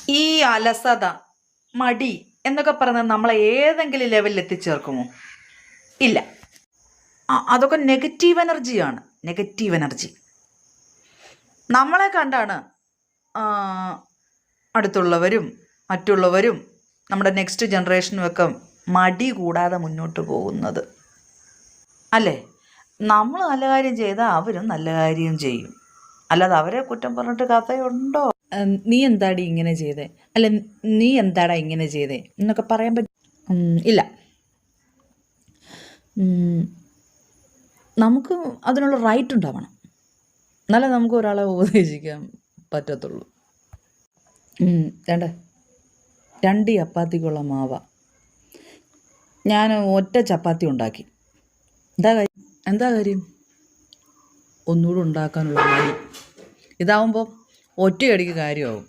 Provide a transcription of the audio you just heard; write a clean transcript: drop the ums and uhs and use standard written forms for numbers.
ഈ അലസത, മടി എന്നൊക്കെ പറഞ്ഞാൽ നമ്മളെ ഏതെങ്കിലും ലെവലിൽ എത്തിച്ചേർക്കുമോ? ഇല്ല. അതൊക്കെ നെഗറ്റീവ് എനർജിയാണ്. നെഗറ്റീവ് എനർജി നമ്മളെ കണ്ടാണ് അടുത്തുള്ളവരും മറ്റുള്ളവരും നമ്മുടെ നെക്സ്റ്റ് ജനറേഷനും ഒക്കെ മടി കൂടാതെ മുന്നോട്ട് പോകുന്നത്. അല്ലേ? നമ്മൾ നല്ല കാര്യം ചെയ്താൽ അവരും നല്ല കാര്യം ചെയ്യും. അല്ലാതെ അവരെ കുറ്റം പറഞ്ഞിട്ട് കഥയുണ്ടോ? നീ എന്താടി ഇങ്ങനെ ചെയ്തേ, അല്ല നീ എന്താടാ ഇങ്ങനെ ചെയ്തേ എന്നൊക്കെ പറയാൻ ഇല്ല. നമുക്ക് അതിനുള്ള റൈറ്റ് ഉണ്ടാവണം, എന്നാലേ നമുക്ക് ഒരാളെ ഉപദേശിക്കാൻ പറ്റത്തുള്ളൂ. വേണ്ട 2 ചപ്പാത്തിക്കുള്ള മാവ ഞാൻ ഒറ്റ ചപ്പാത്തി ഉണ്ടാക്കി. എന്താ കാര്യം? ഒന്നുകൂടെ ഉണ്ടാക്കാനുള്ള മടി. ഇതാവുമ്പോൾ ഒറ്റയടിക്ക് കാര്യമാവും.